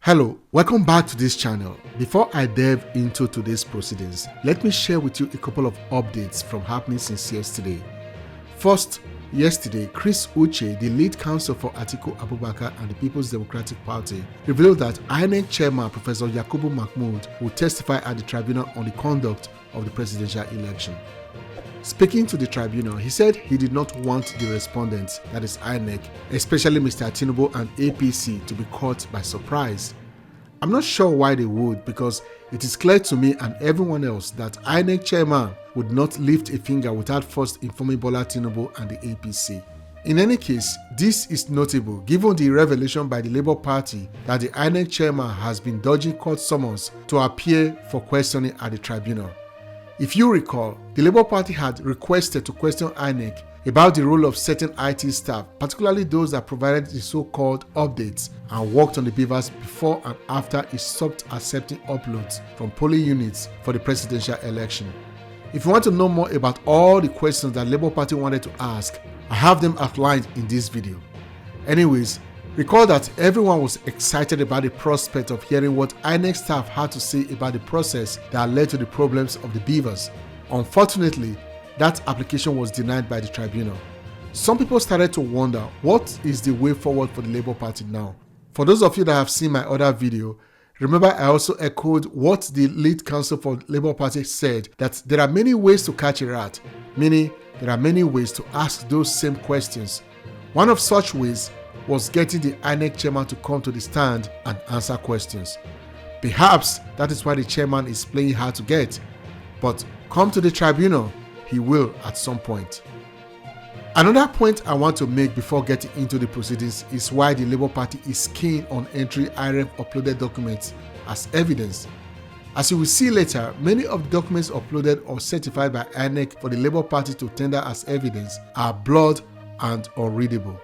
Hello, welcome back to this channel. Before I delve into today's proceedings, let me share with you a couple of updates from happening since yesterday. First, yesterday, Chris Uche, the lead counsel for Atiku Abubakar and the People's Democratic Party, revealed that INEC chairman Professor Yakubu Mahmood will testify at the tribunal on the conduct of the presidential election. Speaking to the tribunal, he said he did not want the respondents, that is INEC, especially Mr. Tinubu and APC, to be caught by surprise. I'm not sure why they would, because it is clear to me and everyone else that INEC chairman would not lift a finger without first informing Bola Tinubu and the APC. In any case, this is notable given the revelation by the Labour Party that the INEC chairman has been dodging court summons to appear for questioning at the tribunal. If you recall, the Labour Party had requested to question INEC about the role of certain IT staff, particularly those that provided the so-called updates and worked on the beavers before and after it stopped accepting uploads from polling units for the presidential election. If you want to know more about all the questions that Labour Party wanted to ask, I have them outlined in this video. Anyways, recall that everyone was excited about the prospect of hearing what INEC staff had to say about the process that led to the problems of the beavers. Unfortunately, that application was denied by the tribunal. Some people started to wonder, what is the way forward for the Labour Party now? For those of you that have seen my other video, remember I also echoed what the lead counsel for the Labour Party said, that there are many ways to catch a rat, meaning there are many ways to ask those same questions. One of such ways was getting the INEC chairman to come to the stand and answer questions. Perhaps that is why the chairman is playing hard to get, but come to the tribunal, he will at some point. Another point I want to make before getting into the proceedings is why the Labour Party is keen on entering IReV uploaded documents as evidence. As you will see later, many of the documents uploaded or certified by INEC for the Labour Party to tender as evidence are blurred and unreadable.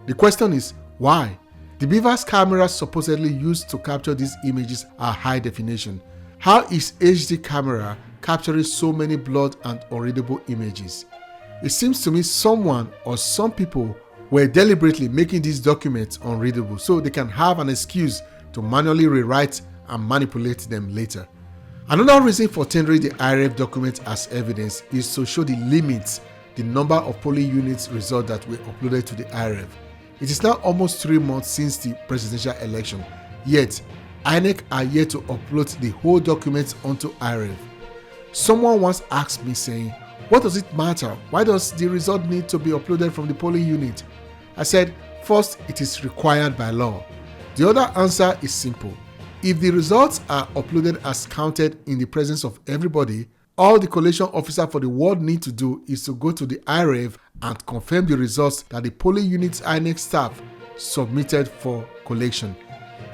The question is, why? The beavers cameras supposedly used to capture these images are high definition. How is HD camera capturing so many blurred and unreadable images? It seems to me someone or some people were deliberately making these documents unreadable so they can have an excuse to manually rewrite and manipulate them later. Another reason for tendering the IReV document as evidence is to show the limits, the number of polling units results that were uploaded to the IReV. It is now almost 3 months since the presidential election, yet INEC are yet to upload the whole document onto IReV. Someone once asked me saying, what does it matter? Why does the result need to be uploaded from the polling unit? I said, first, it is required by law. The other answer is simple. If the results are uploaded as counted in the presence of everybody, all the collation officer for the ward need to do is to go to the IReV and confirm the results that the polling unit's INEC staff submitted for collection.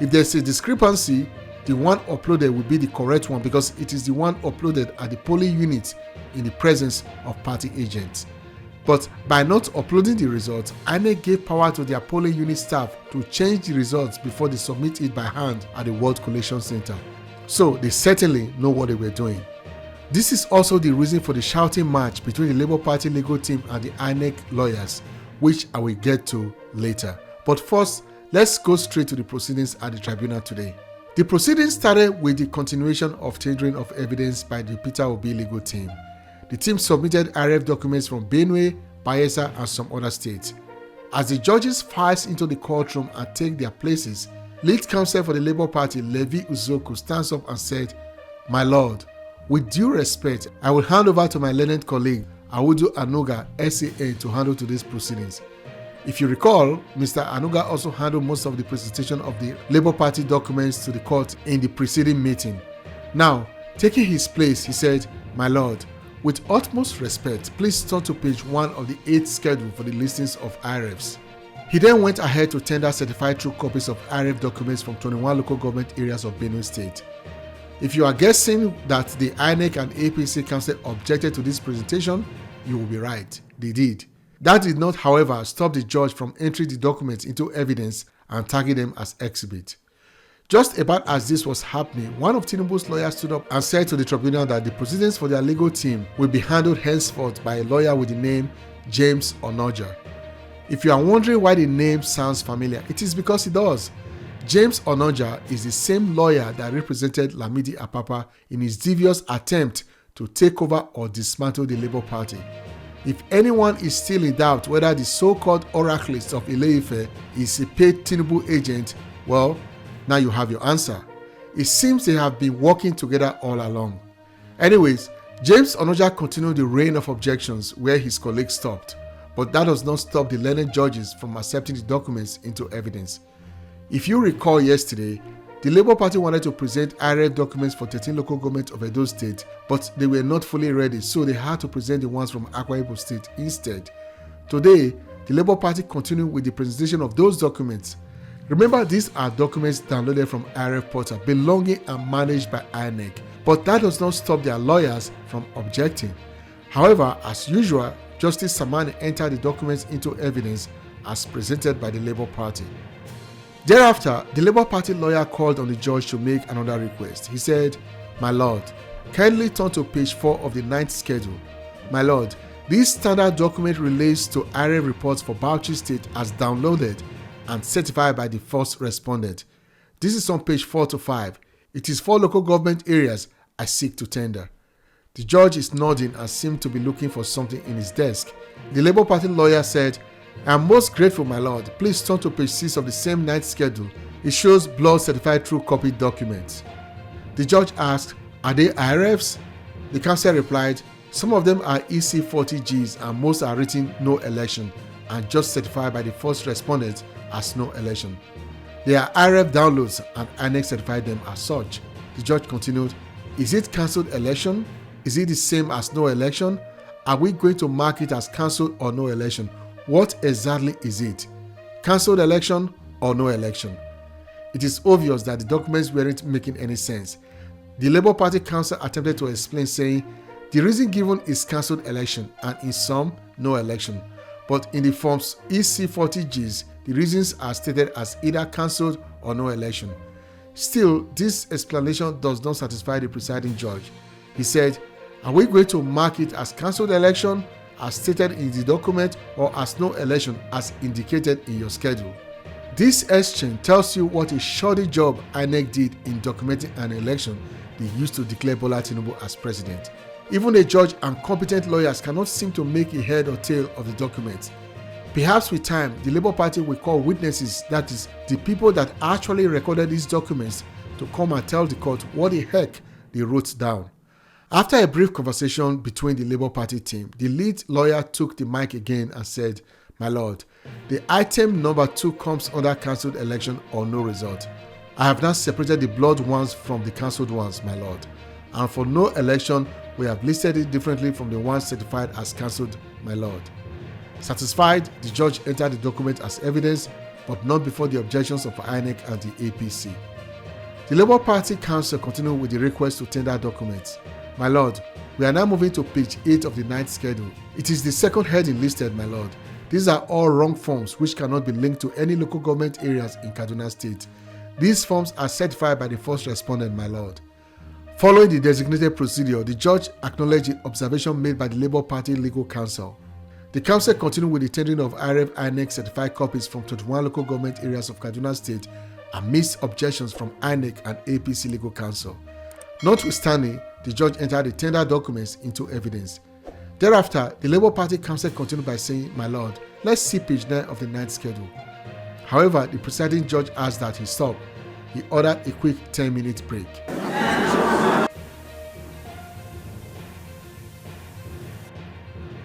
If there's a discrepancy, the one uploaded will be the correct one because it is the one uploaded at the polling unit in the presence of party agents. But by not uploading the results, INEC gave power to their polling unit staff to change the results before they submit it by hand at the World Collation Center. So they certainly know what they were doing. This is also the reason for the shouting match between the Labour Party legal team and the INEC lawyers, which I will get to later. But first, let's go straight to the proceedings at the tribunal today. The proceedings started with the continuation of tendering of evidence by the Peter Obi legal team. The team submitted IReV documents from Benue, Bayelsa, and some other states. As the judges filed into the courtroom and take their places, lead counsel for the Labour Party, Levi Uzoku, stands up and said, "My lord, with due respect, I will hand over to my learned colleague, Awudu Anuga, SAN, to handle today's proceedings." If you recall, Mr. Anuga also handled most of the presentation of the Labour Party documents to the court in the preceding meeting. Now, taking his place, he said, "My lord, with utmost respect, please turn to page 1 of the 8th schedule for the listings of IReVs." He then went ahead to tender certified true copies of IReV documents from 21 local government areas of Benue State. If you are guessing that the INEC and APC council objected to this presentation, you will be right. They did. That did not, however, stop the judge from entering the documents into evidence and tagging them as exhibit. Just about as this was happening, one of Tinubu's lawyers stood up and said to the tribunal that the proceedings for their legal team will be handled henceforth by a lawyer with the name James Onoja. If you are wondering why the name sounds familiar, it is because it does. James Onoja is the same lawyer that represented Lamidi Apapa in his devious attempt to take over or dismantle the Labour Party. If anyone is still in doubt whether the so-called oraclist of Ile-Ife is a paid Tinubu agent, well, now you have your answer. It seems they have been working together all along. Anyways, James Onoja continued the reign of objections where his colleagues stopped, but that does not stop the learned judges from accepting the documents into evidence. If you recall yesterday, the Labour Party wanted to present IReV documents for 13 local governments of Edo State, but they were not fully ready, so they had to present the ones from Akwa Ibom State instead. Today, the Labour Party continued with the presentation of those documents. Remember, these are documents downloaded from IReV portal belonging and managed by INEC, but that does not stop their lawyers from objecting. However, as usual, Justice Samani entered the documents into evidence as presented by the Labour Party. Thereafter, the Labour Party lawyer called on the judge to make another request. He said, "My lord, kindly turn to page 4 of the 9th schedule. My lord, this standard document relates to IReV reports for Bauchi State as downloaded and certified by the first respondent. This is on page 4 to 5. It is 4 local government areas I seek to tender." The judge is nodding and seemed to be looking for something in his desk. The Labour Party lawyer said, "I am most grateful, my lord. Please turn to page 6 of the same 9th schedule. It shows blood certified true copy documents." The judge asked, "Are they IReVs?" The counsel replied, "Some of them are EC40Gs and most are written no election and just certified by the first respondent as no election. They are IReV downloads and INEC certified them as such." The judge continued, "Is it cancelled election? Is it the same as no election? Are we going to mark it as cancelled or no election? What exactly is it? Cancelled election or no election?" It is obvious that the documents weren't making any sense. The Labour Party counsel attempted to explain, saying the reason given is cancelled election and in some, no election. But in the forms EC40Gs, the reasons are stated as either cancelled or no election. Still, this explanation does not satisfy the presiding judge. He said, "Are we going to mark it as cancelled election as stated in the document or as no election as indicated in your schedule?" This exchange tells you what a shoddy job INEC did in documenting an election they used to declare Bola Tinubu as president. Even a judge and competent lawyers cannot seem to make a head or tail of the documents. Perhaps with time, the Labour Party will call witnesses, that is, the people that actually recorded these documents, to come and tell the court what the heck they wrote down. After a brief conversation between the Labour Party team, the lead lawyer took the mic again and said, "My lord, the item number 2 comes under cancelled election or no result. I have now separated the blood ones from the cancelled ones, my lord. And for no election, we have listed it differently from the ones certified as cancelled, my lord." Satisfied, the judge entered the document as evidence, but not before the objections of INEC and the APC. The Labour Party counsel continued with the request to tender documents. "My lord, we are now moving to page 8 of the 9th schedule. It is the second heading listed, my lord. These are all wrong forms which cannot be linked to any local government areas in Kaduna State. These forms are certified by the first respondent, my lord." Following the designated procedure, the judge acknowledged the observation made by the Labour Party legal counsel. The counsel continued with the tendering of IReV INEC certified copies from 21 local government areas of Kaduna State amidst objections from INEC and APC legal counsel. Notwithstanding, the judge entered the tender documents into evidence. Thereafter, the Labour Party counsel continued by saying, "My lord, let's see page 9 of the 9th schedule." However, the presiding judge asked that he stop. He ordered a quick 10-minute break.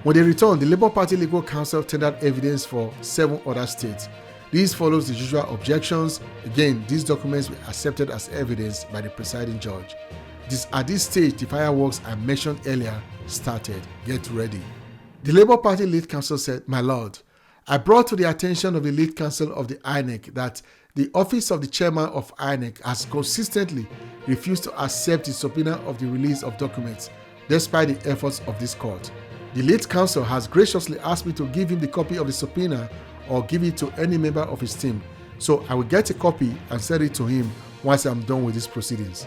When they returned, the Labour Party legal counsel tendered evidence for 7 other states. This follows the usual objections. Again, these documents were accepted as evidence by the presiding judge. It is at this stage the fireworks I mentioned earlier started. Get ready. The Labour Party lead counsel said, "My lord, I brought to the attention of the lead counsel of the INEC that the office of the chairman of INEC has consistently refused to accept the subpoena of the release of documents despite the efforts of this court. The lead counsel has graciously asked me to give him the copy of the subpoena or give it to any member of his team, so I will get a copy and send it to him once I'm done with these proceedings."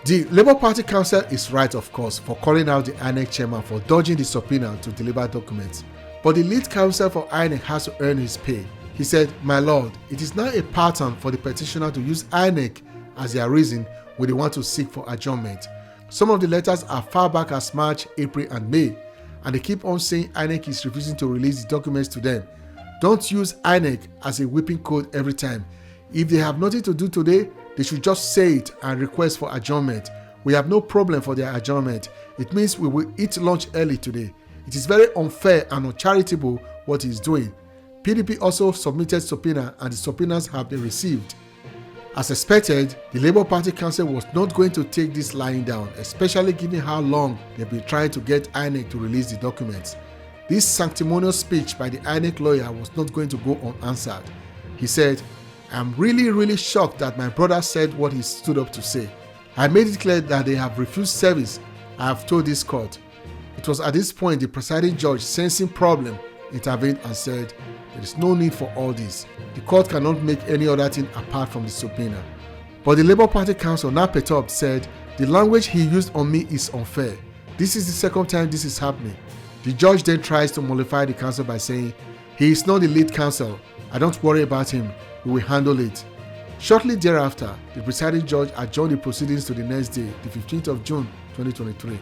The Labour Party counsel is right, of course, for calling out the INEC chairman for dodging the subpoena to deliver documents. But the lead counsel for INEC has to earn his pay. He said, "My Lord, it is now a pattern for the petitioner to use INEC as their reason when they want to seek for adjournment. Some of the letters are far back as March, April, and May, and they keep on saying INEC is refusing to release the documents to them. Don't use INEC as a whipping code every time. If they have nothing to do today, they should just say it and request for adjournment. We have no problem for their adjournment. It means we will eat lunch early today. It is very unfair and uncharitable what he is doing." PDP also submitted subpoena and the subpoenas have been received. As expected, the Labour Party Council was not going to take this lying down, especially given how long they've been trying to get INEC to release the documents. This sanctimonious speech by the INEC lawyer was not going to go unanswered. He said, "I'm really shocked that my brother said what he stood up to say. I made it clear that they have refused service. I have told this court." It was at this point the presiding judge, sensing problem, intervened and said, "There is no need for all this. The court cannot make any other thing apart from the subpoena." But the Labour Party Council, now perturbed, said, "The language he used on me is unfair. This is the second time this is happening." The judge then tries to mollify the council by saying, "He is not the lead counsel. I don't worry about him. We will handle it." Shortly thereafter, the presiding judge adjourned the proceedings to the next day, the 15th of June 2023.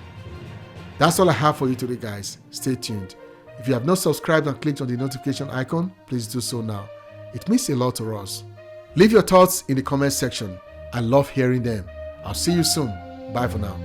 That's all I have for you today, guys. Stay tuned. If you have not subscribed and clicked on the notification icon, please do so now. It means a lot to us. Leave your thoughts in the comment section. I love hearing them. I'll see you soon. Bye for now.